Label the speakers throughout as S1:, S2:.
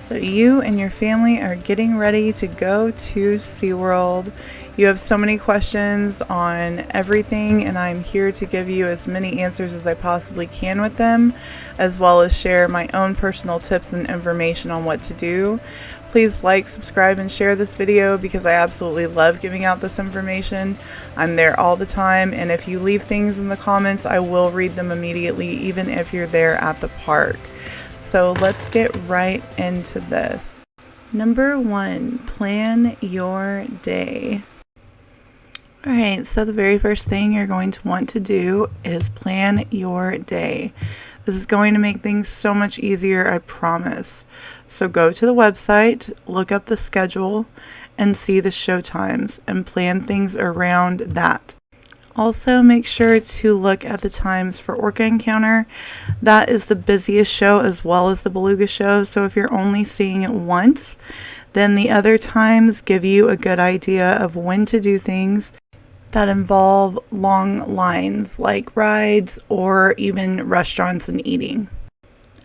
S1: So you and your family are getting ready to go to SeaWorld. You have so many questions on everything, and I'm here to give you as many answers as I possibly can with them, as well as share my own personal tips and information on what to do. Please like, subscribe, and share this video because I absolutely love giving out this information. I'm there all the time, and if you leave things in the comments, I will read them immediately, even if you're there at the park. So let's get right into this. Number 1, plan your day. Alright, so the very first thing you're going to want to do is plan your day. This is going to make things so much easier, I promise. So go to the website, look up the schedule, and see the show times, and plan things around that. Also, make sure to look at the times for Orca Encounter. That is the busiest show as well as the Beluga show, so if you're only seeing it once, then the other times give you a good idea of when to do things that involve long lines like rides or even restaurants and eating.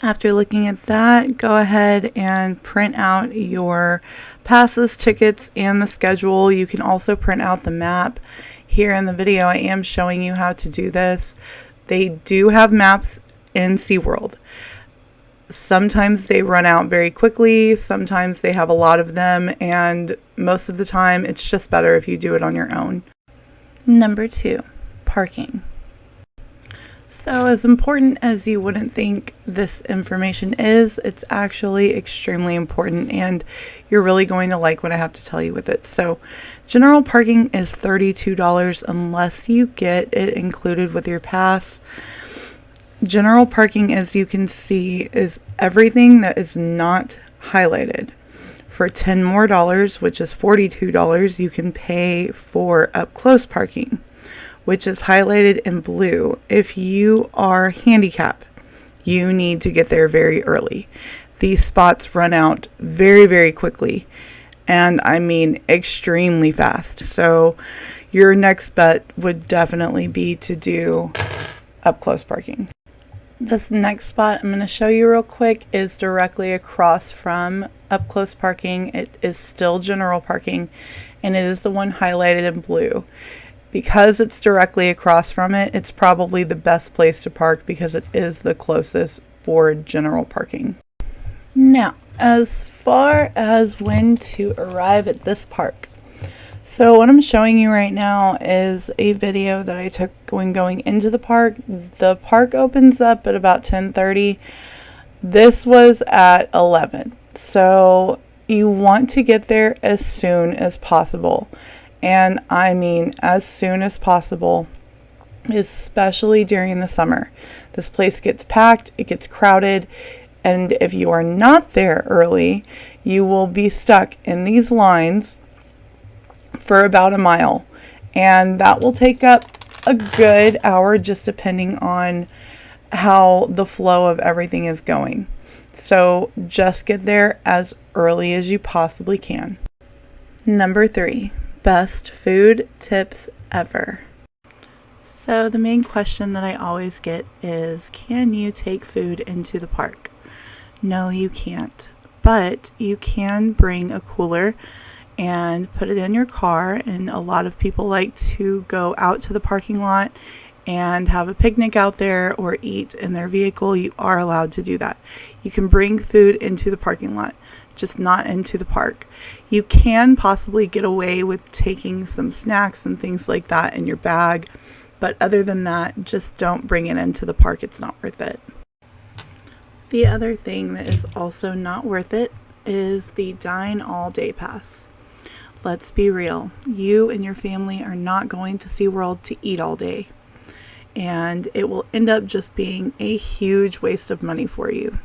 S1: After looking at that, go ahead and print out your passes, tickets, and the schedule. You can also print out the map. Here in the video, I am showing you how to do this. They do have maps in SeaWorld. Sometimes they run out very quickly, sometimes they have a lot of them, and most of the time it's just better if you do it on your own. Number 2, parking. So as important as you wouldn't think this information is, it's actually extremely important, and you're really going to like what I have to tell you with it. So general parking is $32 unless you get it included with your pass. General parking, as you can see, is everything that is not highlighted. For $10 more, which is $42, you can pay for up close parking, which is highlighted in blue. If you are handicapped, you need to get there very early. These spots run out very, very quickly, and I mean extremely fast. So your next bet would definitely be to do up close parking. This next spot I'm going to show you real quick is directly across from up close parking. It is still general parking, and it is the one highlighted in blue. Because it's directly across from it, it's probably the best place to park because it is the closest for general parking. Now, as far as when to arrive at this park. So what I'm showing you right now is a video that I took when going into the park. The park opens up at about 10:30. This was at 11. So you want to get there as soon as possible. And I mean as soon as possible, especially during the summer. This place gets packed, it gets crowded, and if you are not there early, you will be stuck in these lines for about a mile, and that will take up a good hour just depending on how the flow of everything is going. So just get there as early as you possibly can. Number 3, best food tips ever. So the main question that I always get is, can you take food into the park? No, you can't, but you can bring a cooler and put it in your car, and a lot of people like to go out to the parking lot and have a picnic out there or eat in their vehicle. You are allowed to do that. You can bring food into the parking lot, just not into the park. You can possibly get away with taking some snacks and things like that in your bag, but other than that, just don't bring it into the park. It's not worth it. The other thing that is also not worth it is the Dine All Day Pass. Let's be real. You and your family are not going to SeaWorld to eat all day, and it will end up just being a huge waste of money for you.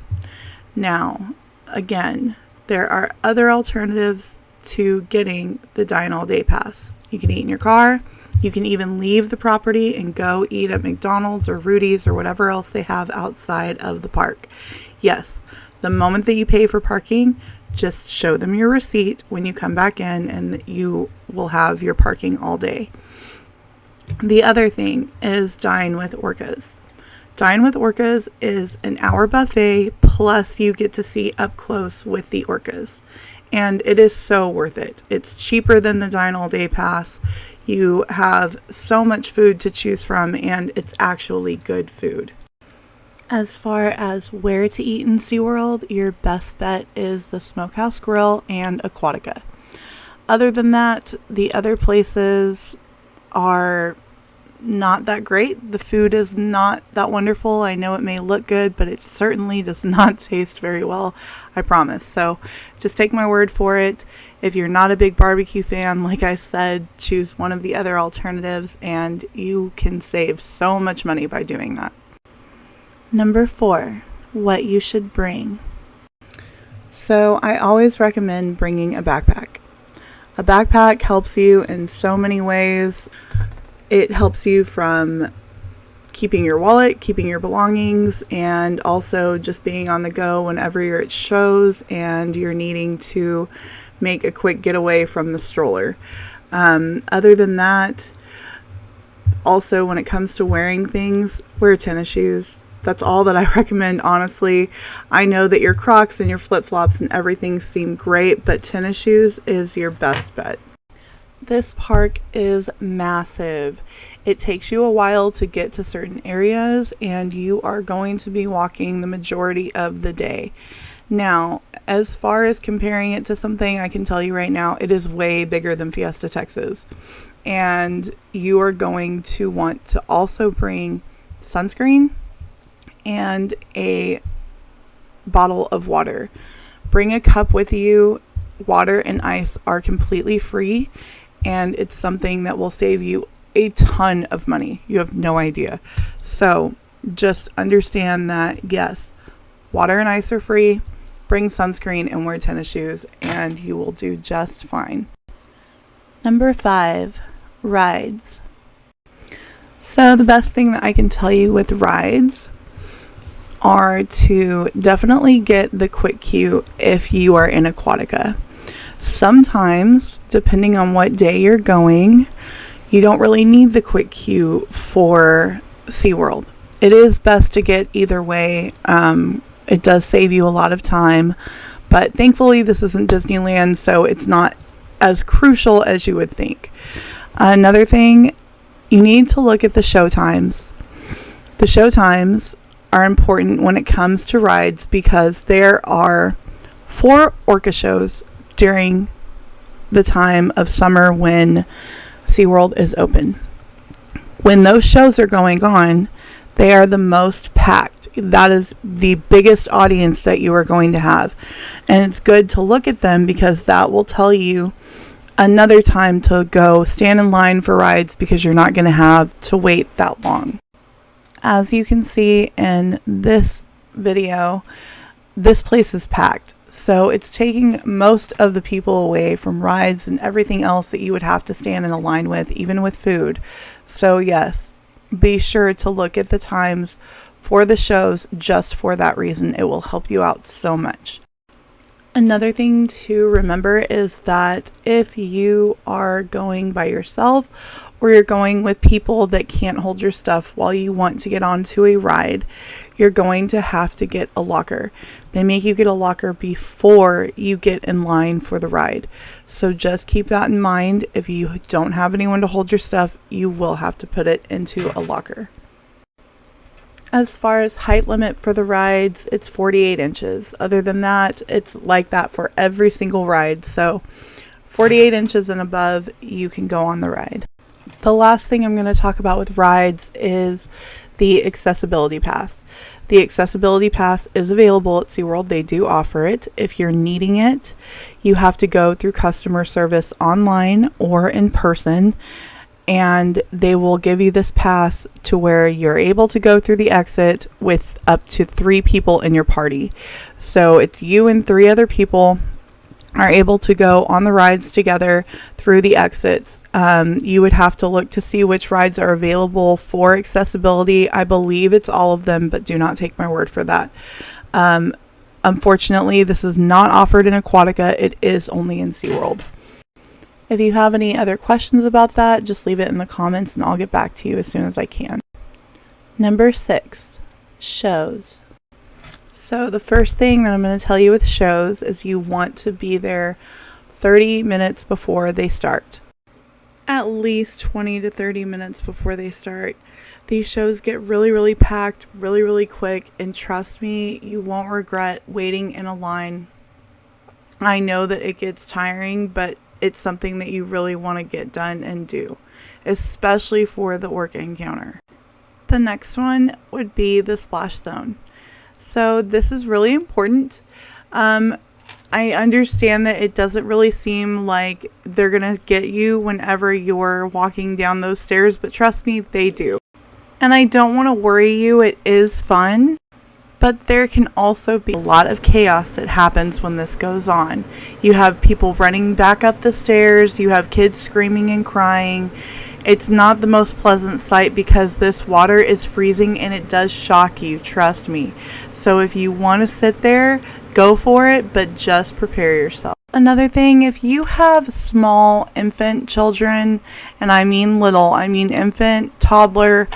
S1: Now, again, there are other alternatives to getting the Dine All Day Pass. You can eat in your car. You can even leave the property and go eat at McDonald's or Rudy's or whatever else they have outside of the park. Yes, the moment that you pay for parking, just show them your receipt when you come back in, and you will have your parking all day. The other thing is Dine with Orcas. Dine with Orcas is an hour buffet plus you get to see up close with the orcas. And it is so worth it. It's cheaper than the Dine All Day Pass. You have so much food to choose from, and it's actually good food. As far as where to eat in SeaWorld, your best bet is the Smokehouse Grill and Aquatica. Other than that, the other places are not that great. The food is not that wonderful. I know it may look good, but it certainly does not taste very well, I promise. So just take my word for it. If you're not a big barbecue fan, like I said, choose one of the other alternatives and you can save so much money by doing that. Number 4, what you should bring. So I always recommend bringing a backpack. A backpack helps you in so many ways. It helps you from keeping your wallet, keeping your belongings, and also just being on the go whenever you're at shows and you're needing to make a quick getaway from the stroller. Other than that, also when it comes to wearing things, wear tennis shoes. That's all that I recommend, honestly. I know that your Crocs and your flip-flops and everything seem great, but tennis shoes is your best bet. This park is massive. It takes you a while to get to certain areas, and you are going to be walking the majority of the day. Now, as far as comparing it to something, I can tell you right now, it is way bigger than Fiesta Texas. And you are going to want to also bring sunscreen and a bottle of water. Bring a cup with you. Water and ice are completely free, and it's something that will save you a ton of money. You have no idea. So just understand that, yes, water and ice are free. Bring sunscreen and wear tennis shoes, and you will do just fine. Number 5, rides. So the best thing that I can tell you with rides are to definitely get the quick queue if you are in Aquatica. Sometimes, depending on what day you're going, you don't really need the quick queue for SeaWorld. It is best to get either way. It does save you a lot of time, but thankfully this isn't Disneyland, so it's not as crucial as you would think. Another thing, you need to look at the show times. The show times are important when it comes to rides because there are 4 orca shows during the time of summer when SeaWorld is open. When those shows are going on, they are the most packed. That is the biggest audience that you are going to have. And it's good to look at them because that will tell you another time to go stand in line for rides because you're not going to have to wait that long. As you can see in this video, this place is packed. So it's taking most of the people away from rides and everything else that you would have to stand in a line with, even with food. So yes, be sure to look at the times for the shows just for that reason. It will help you out so much. Another thing to remember is that if you are going by yourself or you're going with people that can't hold your stuff while you want to get onto a ride, you're going to have to get a locker. They make you get a locker before you get in line for the ride. So just keep that in mind. If you don't have anyone to hold your stuff, you will have to put it into a locker. As far as height limit for the rides, it's 48 inches. Other than that, it's like that for every single ride. So 48 inches and above, you can go on the ride. The last thing I'm going to talk about with rides is the accessibility pass. The accessibility pass is available at SeaWorld. They do offer it. If you're needing it, you have to go through customer service online or in person, and they will give you this pass to where you're able to go through the exit with up to 3 people in your party. So it's you and 3 other people are able to go on the rides together through the exits. You would have to look to see which rides are available for accessibility. I believe it's all of them, but do not take my word for that. Unfortunately, this is not offered in Aquatica. It is only in SeaWorld. If you have any other questions about that, just leave it in the comments and I'll get back to you as soon as I can. Number 6, shows. So the first thing that I'm going to tell you with shows is you want to be there 30 minutes before they start. At least 20 to 30 minutes before they start. These shows get really packed really quick, and trust me, you won't regret waiting in a line. I know that it gets tiring, but it's something that you really want to get done and do, especially for the orca encounter. The next one would be the splash zone. So this is really important. I understand that it doesn't really seem like they're going to get you whenever you're walking down those stairs, but trust me, they do. And I don't want to worry you, it is fun, but there can also be a lot of chaos that happens when this goes on. You have people running back up the stairs, you have kids screaming and crying. It's not the most pleasant sight because this water is freezing and it does shock you, trust me. So if you want to sit there, go for it, but just prepare yourself. Another thing, if you have small infant children, and I mean little, I mean infant, toddler,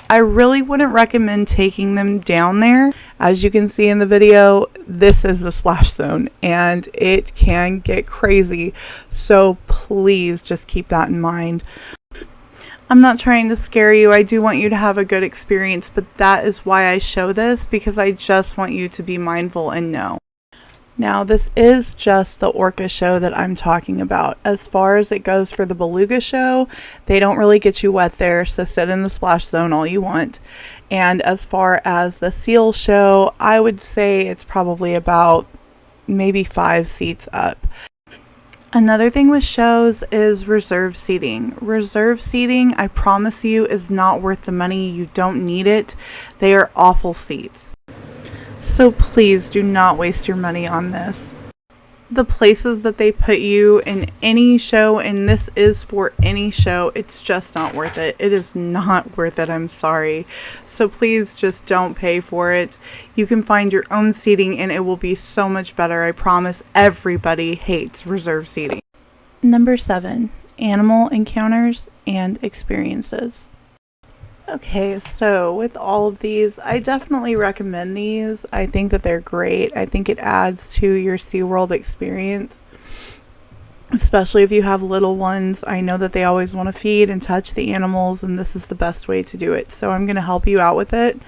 S1: I really wouldn't recommend taking them down there. As you can see in the video, this is the splash zone and it can get crazy. So please just keep that in mind. I'm not trying to scare you. I do want you to have a good experience, but that is why I show this, because I just want you to be mindful and know. Now, this is just the orca show that I'm talking about. As far as it goes for the beluga show, they don't really get you wet there, so sit in the splash zone all you want. And as far as the seal show, I would say it's probably about maybe 5 seats up. Another thing with shows is reserve seating. Reserve seating, I promise you, is not worth the money. You don't need it. They are awful seats. So please do not waste your money on this. The places that they put you in any show, and this is for any show, it's just not worth it. It is not worth it, I'm sorry. So please just don't pay for it. You can find your own seating and it will be so much better. I promise. Everybody hates reserve seating. Number 7, animal encounters and experiences. Okay, so with all of these, I definitely recommend these. I think that they're great. I think it adds to your SeaWorld experience, especially if you have little ones. I know that they always want to feed and touch the animals, and this is the best way to do it. So I'm going to help you out with it.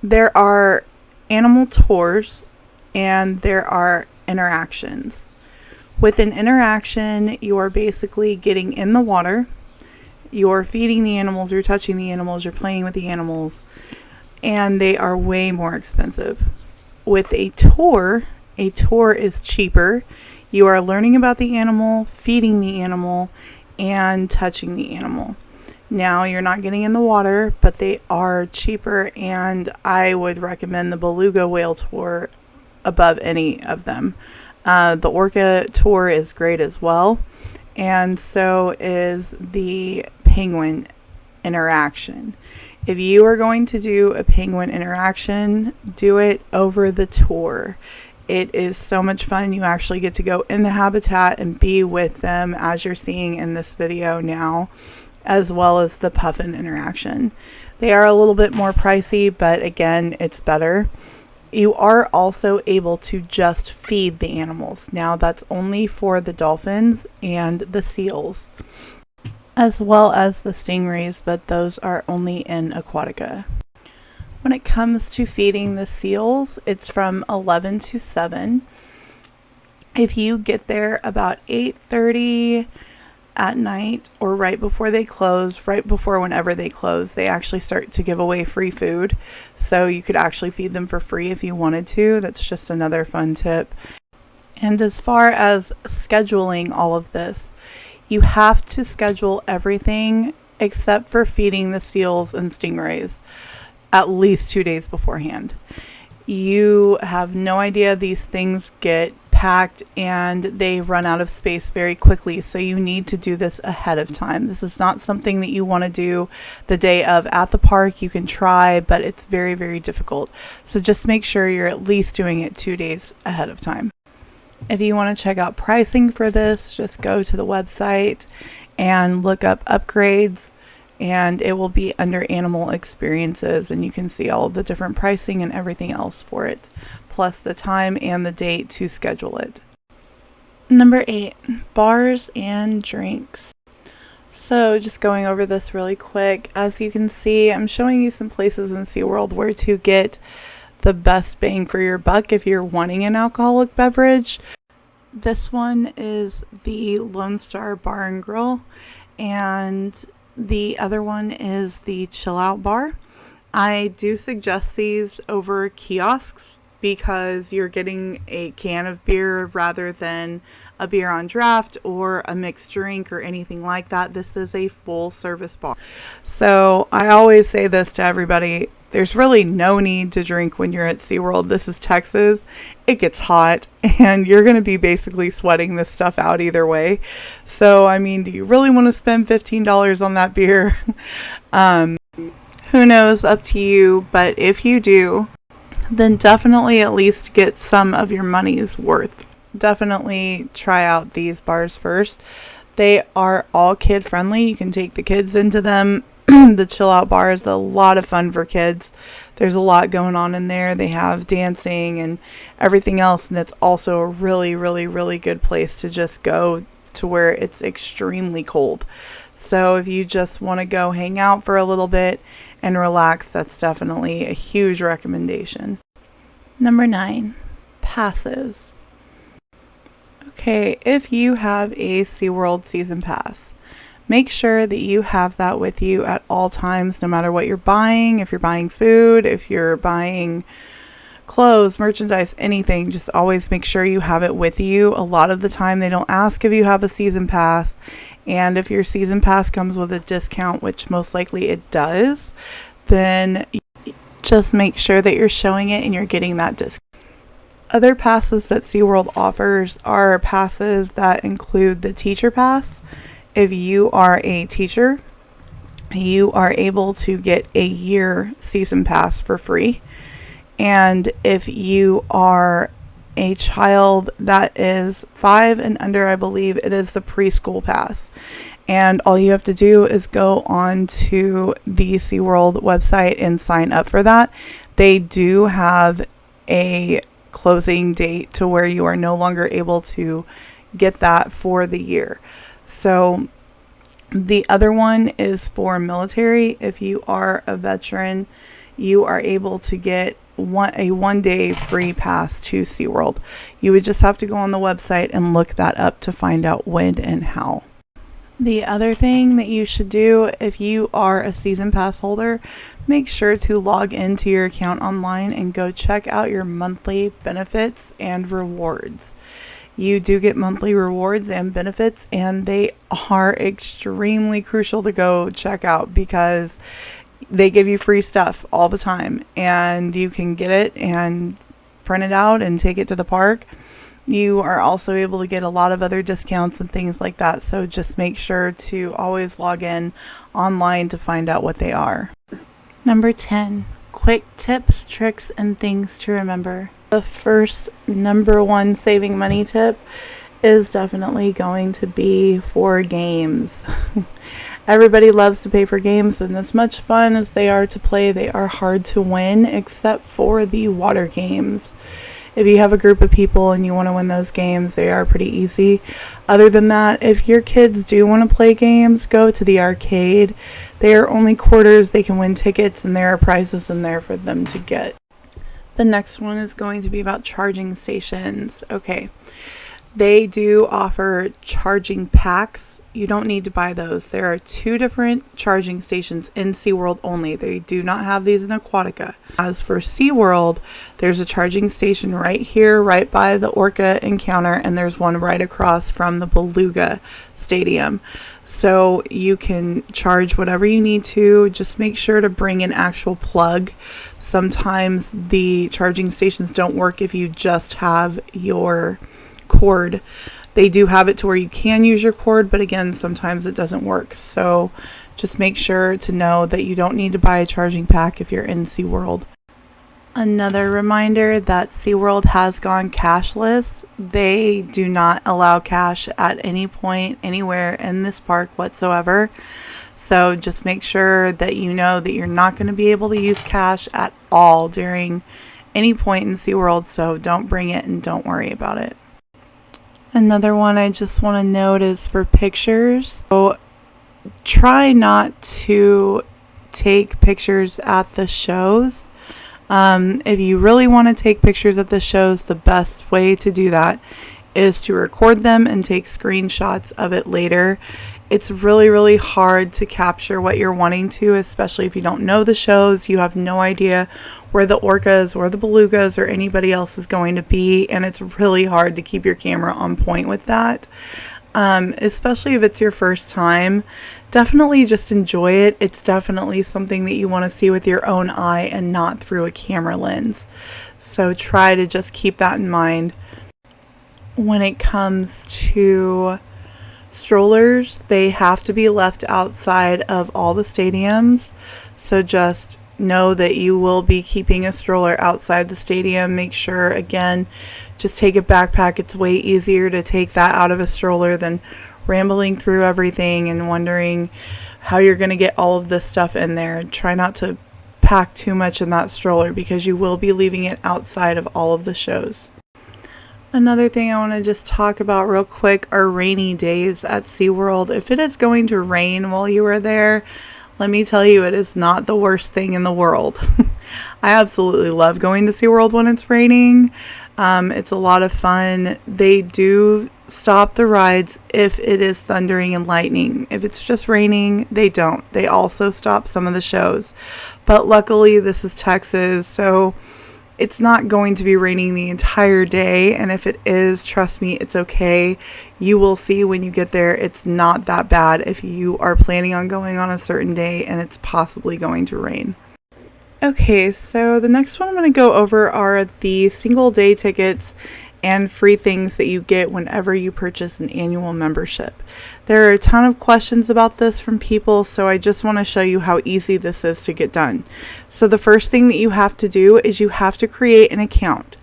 S1: There are animal tours and there are interactions. With an interaction, you are basically getting in the water. You're feeding the animals, you're touching the animals, you're playing with the animals, and they are way more expensive. With a tour is cheaper. You are learning about the animal, feeding the animal, and touching the animal. Now, you're not getting in the water, but they are cheaper, and I would recommend the beluga whale tour above any of them. The orca tour is great as well, and so is the penguin interaction. If you are going to do a penguin interaction, do it over the tour. It is so much fun. You actually get to go in the habitat and be with them, as you're seeing in this video now, as well as the puffin interaction. They are a little bit more pricey, but again, it's better. You are also able to just feed the animals. Now, that's only for the dolphins and the seals, as well as the stingrays, but those are only in Aquatica. When it comes to feeding the seals, it's from 11 to 7. If you get there about 8:30 at night, or right before they close, right before whenever they close, they actually start to give away free food. So you could actually feed them for free if you wanted to. That's just another fun tip. And as far as scheduling all of this, you have to schedule everything except for feeding the seals and stingrays at least 2 days beforehand. You have no idea, these things get packed and they run out of space very quickly, so you need to do this ahead of time. This is not something that you want to do the day of at the park. You can try, but it's very difficult. So just make sure you're at least doing it 2 days ahead of time. If you want to check out pricing for this, just go to the website and look up upgrades, and it will be under animal experiences, and you can see all of the different pricing and everything else for it, plus the time and the date to schedule it. Number 8, bars and drinks. So just going over this really quick, as you can see, I'm showing you some places in SeaWorld where to get the best bang for your buck if you're wanting an alcoholic beverage. This one is the Lone Star Bar and Grill, and the other one is the Chill Out Bar. I do suggest these over kiosks because you're getting a can of beer rather than a beer on draft or a mixed drink or anything like that. This is a full service bar. So I always say this to everybody. There's really no need to drink when you're at SeaWorld. This is Texas. It gets hot and you're going to be basically sweating this stuff out either way. So, I mean, do you really want to spend $15 on that beer? Who knows, up to you. But if you do, then definitely at least get some of your money's worth. Definitely try out these bars first. They are all kid friendly. You can take the kids into them. The Chill Out Bar is a lot of fun for kids. There's a lot going on in there. They have dancing and everything else, and it's also a really, really, really good place to just go to where it's extremely cold. So if you just want to go hang out for a little bit and relax, that's definitely a huge recommendation. Number 9, passes. Okay, if you have a SeaWorld season pass, make sure that you have that with you at all times, no matter what you're buying. If you're buying food, if you're buying clothes, merchandise, anything, just always make sure you have it with you. A lot of the time they don't ask if you have a season pass, and if your season pass comes with a discount, which most likely it does, then just make sure that you're showing it and you're getting that discount. Other passes that SeaWorld offers are passes that include the teacher pass. If you are a teacher, you are able to get a year season pass for free. And if you are a child that is 5 and under, I believe it is the preschool pass. And all you have to do is go on to the SeaWorld website and sign up for that. They do have a closing date to where you are no longer able to get that for the year. So the other one is for military. If you are a veteran, you are able to get a 1-day free pass to SeaWorld. You would just have to go on the website and look that up to find out when and how. The other thing that you should do if you are a season pass holder, make sure to log into your account online and go check out your monthly benefits and rewards. You do get monthly rewards and benefits, and they are extremely crucial to go check out because they give you free stuff all the time, and you can get it and print it out and take it to the park. You are also able to get a lot of other discounts and things like that, so just make sure to always log in online to find out what they are. Number 10, quick tips, tricks, and things to remember. The first number 1 saving money tip is definitely going to be for games. Everybody loves to pay for games, and as much fun as they are to play, they are hard to win, except for the water games. If you have a group of people and you want to win those games, they are pretty easy. Other than that, if your kids do want to play games, go to the arcade. They are only quarters. They can win tickets, and there are prizes in there for them to get. The next one is going to be about charging stations. Okay, they do offer charging packs. You don't need to buy those. There are 2 different charging stations in SeaWorld only. They do not have these in Aquatica. As for SeaWorld, there's a charging station right here, right by the Orca encounter, and there's one right across from the Beluga Stadium. So you can charge whatever you need to. Just make sure to bring an actual plug. Sometimes the charging stations don't work if you just have your cord. They do have it to where you can use your cord, but again, sometimes it doesn't work. So just make sure to know that you don't need to buy a charging pack if you're in SeaWorld. Another reminder that SeaWorld has gone cashless. They do not allow cash at any point, anywhere in this park whatsoever. So just make sure that you know that you're not going to be able to use cash at all during any point in SeaWorld, so don't bring it and don't worry about it. Another one I just want to note is for pictures. So try not to take pictures at the shows. If you really want to take pictures at the shows, the best way to do that is to record them and take screenshots of it later. It's really, really hard to capture what you're wanting to, especially if you don't know the shows. You have no idea where the orcas or the belugas or anybody else is going to be, and it's really hard to keep your camera on point with that. Especially if it's your first time. Definitely just enjoy it. It's definitely something that you want to see with your own eye and not through a camera lens. So try to just keep that in mind. When it comes to strollers, they have to be left outside of all the stadiums. So just know that you will be keeping a stroller outside the stadium. Make sure, again, just take a backpack. It's way easier to take that out of a stroller than rambling through everything and wondering how you're going to get all of this stuff in there. Try not to pack too much in that stroller because you will be leaving it outside of all of the shows. Another thing I want to just talk about real quick are rainy days at SeaWorld. If it is going to rain while you are there, let me tell you, it is not the worst thing in the world. I absolutely love going to SeaWorld when it's raining. It's a lot of fun. They do stop the rides if it is thundering and lightning. If it's just raining, they don't. They also stop some of the shows. But luckily, this is Texas, so it's not going to be raining the entire day, and if it is, trust me, it's okay. You will see when you get there, it's not that bad if you are planning on going on a certain day and it's possibly going to rain. Okay, so the next one I'm going to go over are the single day tickets and free things that you get whenever you purchase an annual membership. There are a ton of questions about this from people, so I just want to show you how easy this is to get done. So the first thing that you have to do is you have to create an account.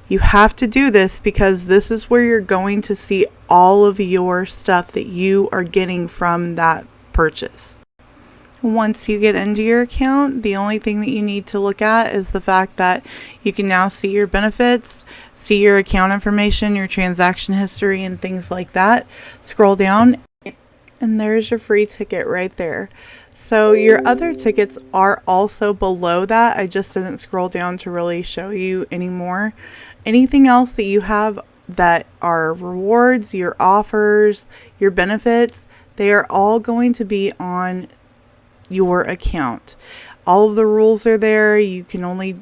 S1: You have to do this because this is where you're going to see all of your stuff that you are getting from that purchase. Once you get into your account, the only thing that you need to look at is the fact that you can now see your benefits, see your account information, your transaction history, and things like that. Scroll down, and there's your free ticket right there. So your other tickets are also below that. I just didn't scroll down to really show you anymore. Anything else that you have that are rewards, your offers, your benefits, they are all going to be on your account. All of the rules are there.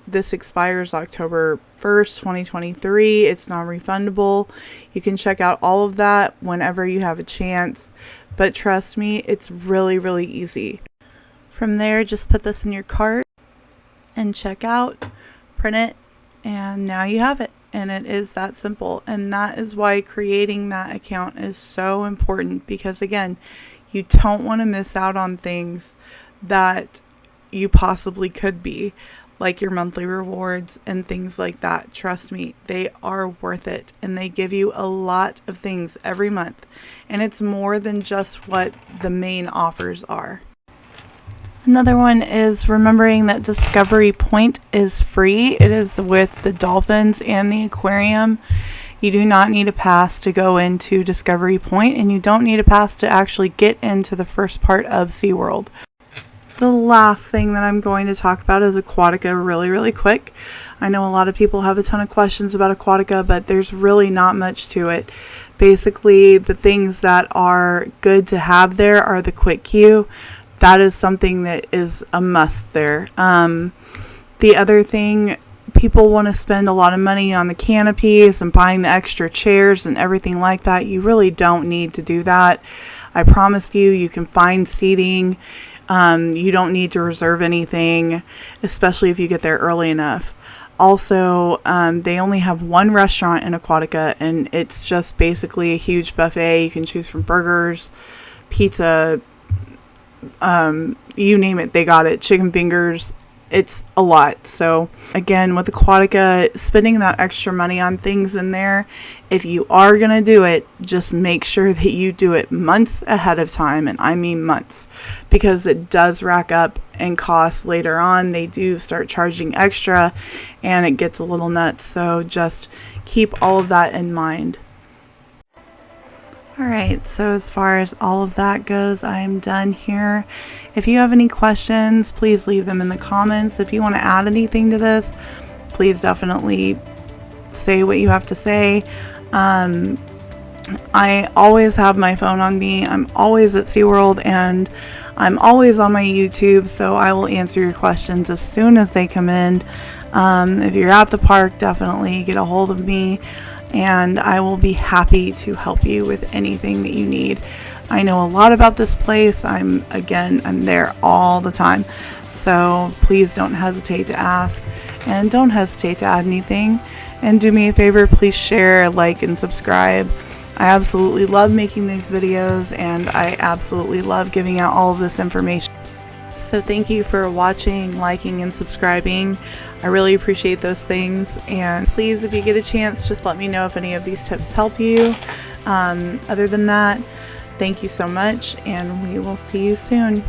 S1: This expires October 1st, 2023. It's non-refundable. You can check out all of that whenever you have a chance. But trust me, it's really, really easy. From there, just put this in your cart and check out, print it, and now you have it. And it is that simple. And that is why creating that account is so important, because again, you don't want to miss out on things that you possibly could be, like your monthly rewards and things like that. Trust me, they are worth it, and they give you a lot of things every month, and it's more than just what the main offers are. Another one is remembering that Discovery Point is free. It is with the dolphins and the aquarium. You do not need a pass to go into Discovery Point, and you don't need a pass to actually get into the first part of SeaWorld. The last thing that I'm going to talk about is Aquatica really, really quick. I know a lot of people have a ton of questions about Aquatica, but there's really not much to it. Basically, the things that are good to have there are the quick queue. That is something that is a must there. The other thing, people want to spend a lot of money on the canopies and buying the extra chairs and everything like that. You really don't need to do that. I promise you can find seating. You don't need to reserve anything, especially if you get there early enough. Also, they only have one restaurant in Aquatica, and it's just basically a huge buffet. You can choose from burgers, pizza, you name it, they got it. Chicken fingers, it's a lot. So again, with Aquatica, spending that extra money on things in there, if you are going to do it, just make sure that you do it months ahead of time. And I mean months, because it does rack up and cost later on. They do start charging extra and it gets a little nuts. So just keep all of that in mind. Alright, so as far as all of that goes, I'm done here. If you have any questions, please leave them in the comments. If you want to add anything to this, please definitely say what you have to say. I always have my phone on me. I'm always at Seaworld and I'm always on my YouTube, so I will answer your questions as soon as they come in. If you're at the park, definitely get a hold of me, and I will be happy to help you with anything that you need. I know a lot about this place. I'm there all the time. So please don't hesitate to ask, and don't hesitate to add anything. And do me a favor, please share, like, and subscribe. I absolutely love making these videos, and I absolutely love giving out all of this information. So thank you for watching, liking, and subscribing. I really appreciate those things. And please, if you get a chance, just let me know if any of these tips help you. Other than that, thank you so much, and we will see you soon.